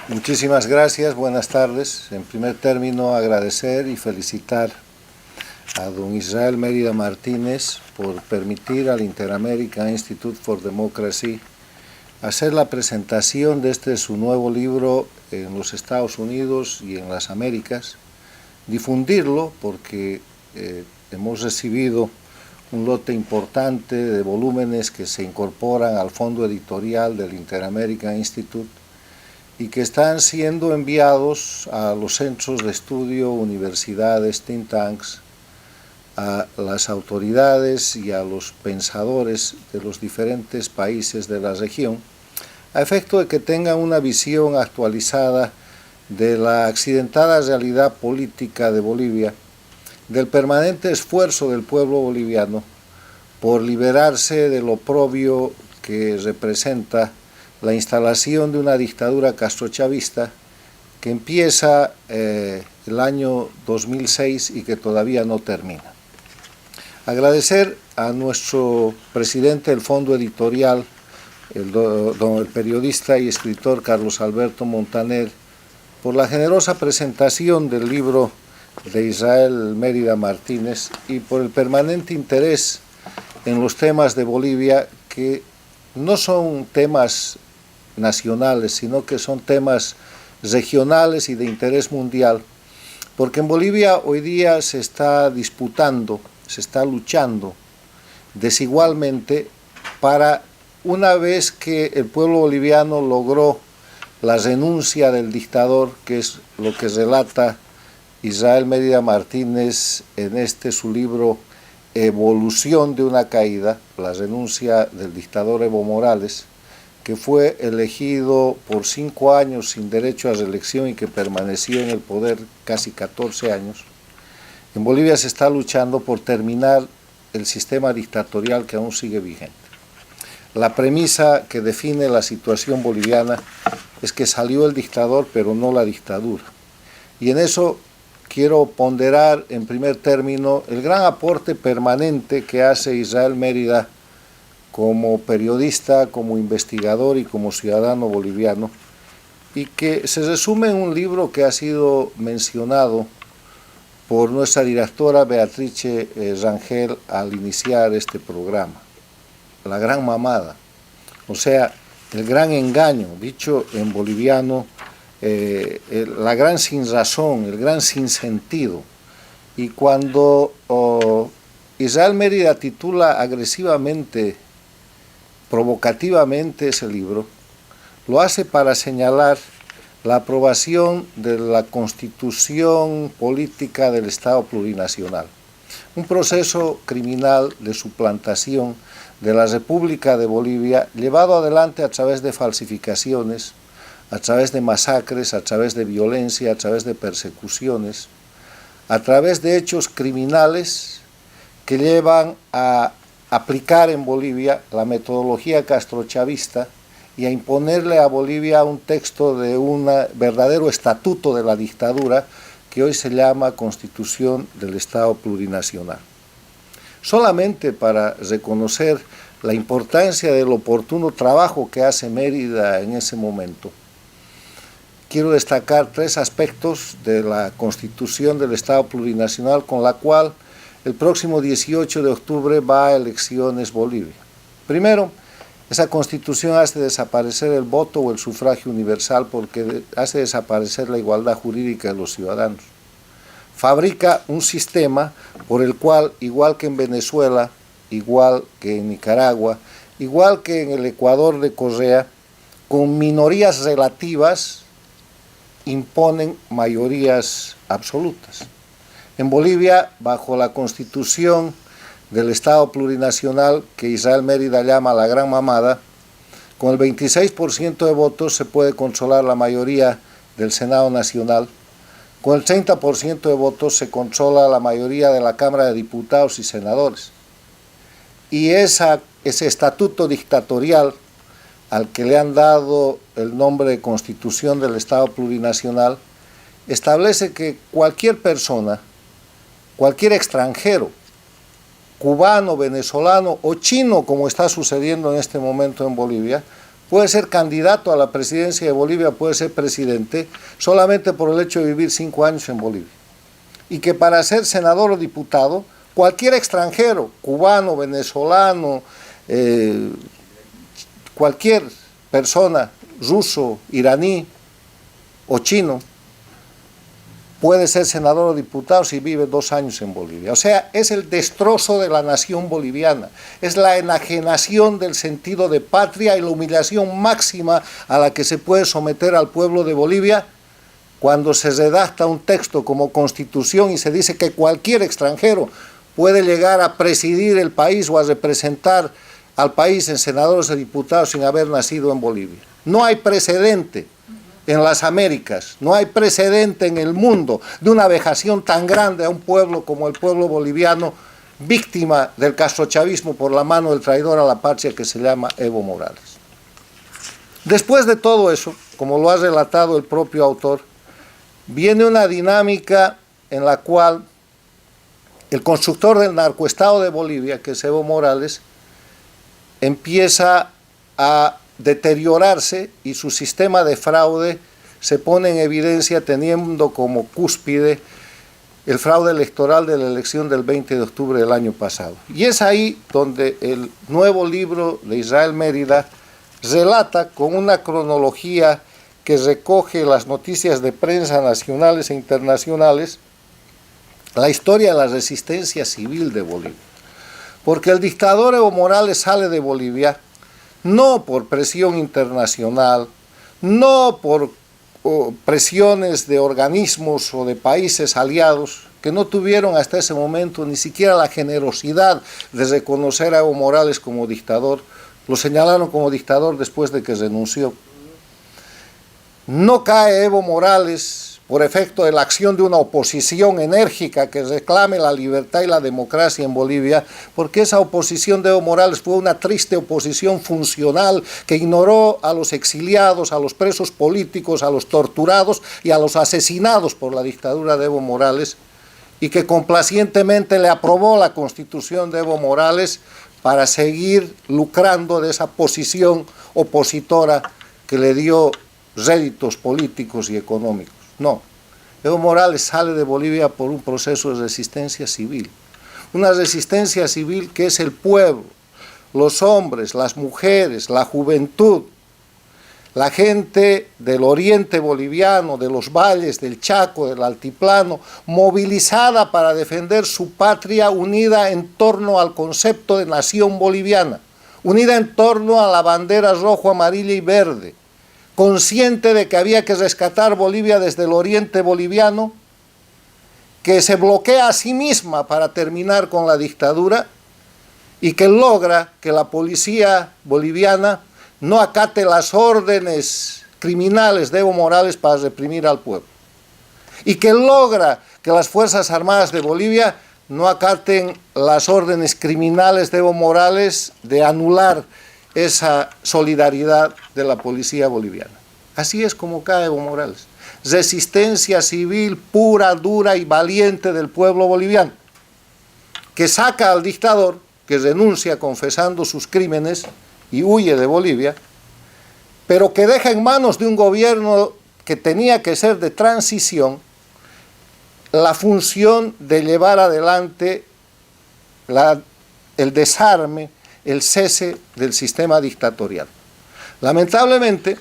Muchísimas gracias, buenas tardes. En primer término, agradecer y felicitar a don Israel Mérida Martínez por permitir al Inter-American Institute for Democracy hacer la presentación de su nuevo libro en los Estados Unidos y en las Américas, difundirlo porque hemos recibido un lote importante de volúmenes que se incorporan al fondo editorial del Inter-American Institute y que están siendo enviados a los centros de estudio, universidades, think tanks, a las autoridades y a los pensadores de los diferentes países de la región, a efecto de que tengan una visión actualizada de la accidentada realidad política de Bolivia, del permanente esfuerzo del pueblo boliviano por liberarse del oprobio que representa la instalación de una dictadura castrochavista que empieza el año 2006 y que todavía no termina. Agradecer a nuestro presidente del fondo editorial, el periodista y escritor Carlos Alberto Montaner, por la generosa presentación del libro de Israel Mérida Martínez y por el permanente interés en los temas de Bolivia, que no son temas nacionales, sino que son temas regionales y de interés mundial, porque en Bolivia hoy día se está disputando, se está luchando desigualmente para, una vez que el pueblo boliviano logró la renuncia del dictador, que es lo que relata Israel Mérida Martínez en su libro Evolución de una caída, la renuncia del dictador Evo Morales, que fue elegido por 5 años sin derecho a reelección y que permaneció en el poder casi 14 años. En Bolivia se está luchando por terminar el sistema dictatorial que aún sigue vigente. La premisa que define la situación boliviana es que salió el dictador, pero no la dictadura. Y en eso quiero ponderar en primer término el gran aporte permanente que hace Israel Mérida como periodista, como investigador y como ciudadano boliviano, y que se resume en un libro que ha sido mencionado por nuestra directora Beatrice Rangel al iniciar este programa: la gran mamada, o sea, el gran engaño, dicho en boliviano, la gran sinrazón, el gran sinsentido. Y cuando Israel Mérida titula agresivamente, provocativamente ese libro, lo hace para señalar la aprobación de la Constitución Política del Estado Plurinacional, un proceso criminal de suplantación de la República de Bolivia, llevado adelante a través de falsificaciones, a través de masacres, a través de violencia, a través de persecuciones, a través de hechos criminales que llevan a aplicar en Bolivia la metodología castrochavista y a imponerle a Bolivia un texto de un verdadero estatuto de la dictadura que hoy se llama Constitución del Estado Plurinacional. Solamente para reconocer la importancia del oportuno trabajo que hace Mérida en ese momento, quiero destacar 3 aspectos de la Constitución del Estado Plurinacional con la cual el próximo 18 de octubre va a elecciones Bolivia. Primero, esa Constitución hace desaparecer el voto o el sufragio universal porque hace desaparecer la igualdad jurídica de los ciudadanos. Fabrica un sistema por el cual, igual que en Venezuela, igual que en Nicaragua, igual que en el Ecuador de Correa, con minorías relativas imponen mayorías absolutas. En Bolivia, bajo la Constitución del Estado Plurinacional, que Israel Mérida llama la gran mamada, con el 26% de votos se puede controlar la mayoría del Senado Nacional, con el 30% de votos se controla la mayoría de la Cámara de Diputados y Senadores. Y ese estatuto dictatorial, al que le han dado el nombre de Constitución del Estado Plurinacional, establece que cualquier persona, cualquier extranjero, cubano, venezolano o chino, como está sucediendo en este momento en Bolivia, puede ser candidato a la presidencia de Bolivia, puede ser presidente, solamente por el hecho de vivir 5 años en Bolivia. Y que para ser senador o diputado, cualquier extranjero, cubano, venezolano, cualquier persona, ruso, iraní o chino, puede ser senador o diputado si vive 2 años en Bolivia. O sea, es el destrozo de la nación boliviana, es la enajenación del sentido de patria y la humillación máxima a la que se puede someter al pueblo de Bolivia cuando se redacta un texto como constitución y se dice que cualquier extranjero puede llegar a presidir el país o a representar al país en senadores o diputados sin haber nacido en Bolivia. No hay precedente en las Américas, no hay precedente en el mundo de una vejación tan grande a un pueblo como el pueblo boliviano, víctima del castrochavismo por la mano del traidor a la patria que se llama Evo Morales. Después de todo eso, como lo ha relatado el propio autor, viene una dinámica en la cual el constructor del narcoestado de Bolivia, que es Evo Morales, empieza a deteriorarse y su sistema de fraude se pone en evidencia teniendo como cúspide el fraude electoral de la elección del 20 de octubre del año pasado. Y es ahí donde el nuevo libro de Israel Mérida relata con una cronología que recoge las noticias de prensa nacionales e internacionales la historia de la resistencia civil de Bolivia. Porque el dictador Evo Morales sale de Bolivia no por presión internacional, no por presiones de organismos o de países aliados que no tuvieron hasta ese momento ni siquiera la generosidad de reconocer a Evo Morales como dictador, lo señalaron como dictador después de que renunció. No cae Evo Morales por efecto de la acción de una oposición enérgica que reclame la libertad y la democracia en Bolivia, porque esa oposición de Evo Morales fue una triste oposición funcional que ignoró a los exiliados, a los presos políticos, a los torturados y a los asesinados por la dictadura de Evo Morales, y que complacientemente le aprobó la constitución de Evo Morales para seguir lucrando de esa posición opositora que le dio réditos políticos y económicos. No, Evo Morales sale de Bolivia por un proceso de resistencia civil. Una resistencia civil que es el pueblo, los hombres, las mujeres, la juventud, la gente del oriente boliviano, de los valles, del Chaco, del altiplano, movilizada para defender su patria, unida en torno al concepto de nación boliviana, unida en torno a la bandera rojo, amarilla y verde, consciente de que había que rescatar Bolivia desde el oriente boliviano, que se bloquea a sí misma para terminar con la dictadura y que logra que la policía boliviana no acate las órdenes criminales de Evo Morales para reprimir al pueblo, y que logra que las Fuerzas Armadas de Bolivia no acaten las órdenes criminales de Evo Morales de anular esa solidaridad de la policía boliviana. Así es como cae Evo Morales. Resistencia civil pura, dura y valiente del pueblo boliviano, que saca al dictador, que renuncia confesando sus crímenes y huye de Bolivia, pero que deja en manos de un gobierno que tenía que ser de transición la función de llevar adelante el desarme, el cese del sistema dictatorial. Lamentablemente,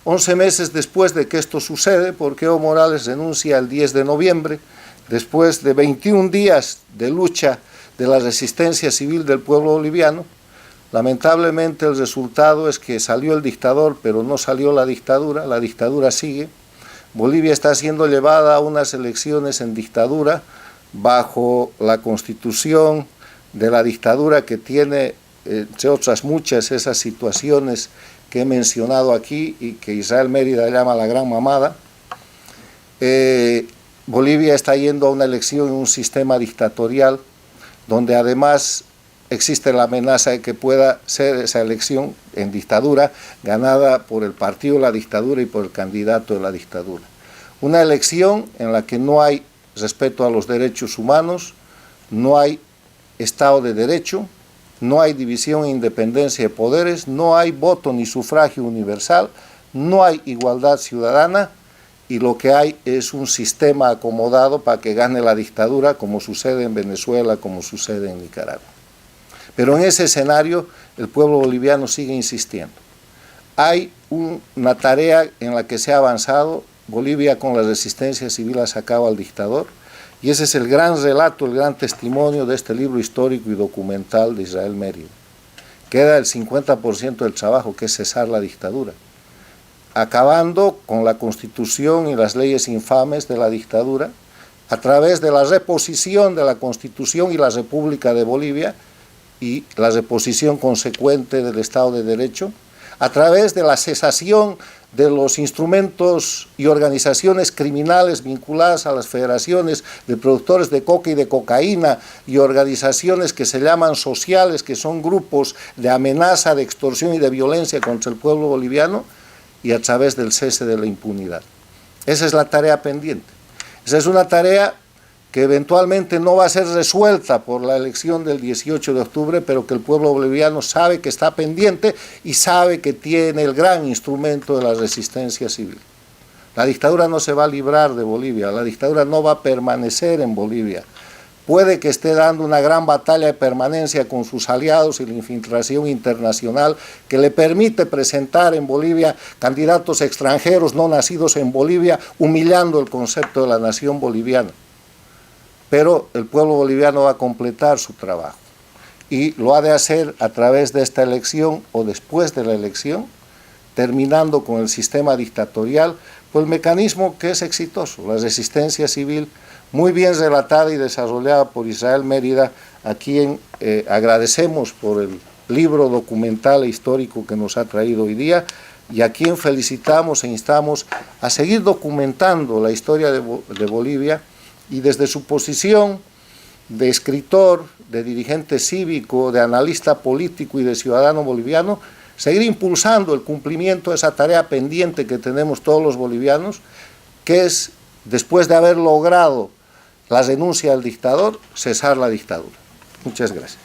11 meses después de que esto sucede, porque Evo Morales renuncia el 10 de noviembre, después de 21 días de lucha de la resistencia civil del pueblo boliviano, lamentablemente el resultado es que salió el dictador, pero no salió la dictadura sigue. Bolivia está siendo llevada a unas elecciones en dictadura, bajo la constitución de la dictadura que tiene, entre otras muchas, esas situaciones que he mencionado aquí y que Israel Mérida llama la gran mamada. Bolivia está yendo a una elección en un sistema dictatorial, donde además existe la amenaza de que pueda ser esa elección en dictadura ganada por el partido de la dictadura y por el candidato de la dictadura. Una elección en la que no hay respeto a los derechos humanos, no hay Estado de Derecho, no hay división e independencia de poderes, no hay voto ni sufragio universal, no hay igualdad ciudadana, y lo que hay es un sistema acomodado para que gane la dictadura, como sucede en Venezuela, como sucede en Nicaragua. Pero en ese escenario el pueblo boliviano sigue insistiendo. Hay una tarea en la que se ha avanzado. Bolivia con la resistencia civil ha sacado al dictador, y ese es el gran relato, el gran testimonio de este libro histórico y documental de Israel Mérida. Queda el 50% del trabajo, que es cesar la dictadura, acabando con la Constitución y las leyes infames de la dictadura, a través de la reposición de la Constitución y la República de Bolivia, y la reposición consecuente del Estado de Derecho, a través de la cesación de los instrumentos y organizaciones criminales vinculadas a las federaciones de productores de coca y de cocaína, y organizaciones que se llaman sociales, que son grupos de amenaza, de extorsión y de violencia contra el pueblo boliviano, y a través del cese de la impunidad. Esa es la tarea pendiente. Esa es una tarea que eventualmente no va a ser resuelta por la elección del 18 de octubre, pero que el pueblo boliviano sabe que está pendiente y sabe que tiene el gran instrumento de la resistencia civil. La dictadura no se va a librar de Bolivia, la dictadura no va a permanecer en Bolivia. Puede que esté dando una gran batalla de permanencia con sus aliados y la infiltración internacional que le permite presentar en Bolivia candidatos extranjeros no nacidos en Bolivia, humillando el concepto de la nación boliviana. Pero el pueblo boliviano va a completar su trabajo, y lo ha de hacer a través de esta elección o después de la elección, terminando con el sistema dictatorial, por el mecanismo que es exitoso, la resistencia civil, muy bien relatada y desarrollada por Israel Mérida, a quien agradecemos por el libro documental e histórico que nos ha traído hoy día, y a quien felicitamos e instamos a seguir documentando la historia de Bolivia, y desde su posición de escritor, de dirigente cívico, de analista político y de ciudadano boliviano, seguir impulsando el cumplimiento de esa tarea pendiente que tenemos todos los bolivianos, que es, después de haber logrado la renuncia al dictador, cesar la dictadura. Muchas gracias.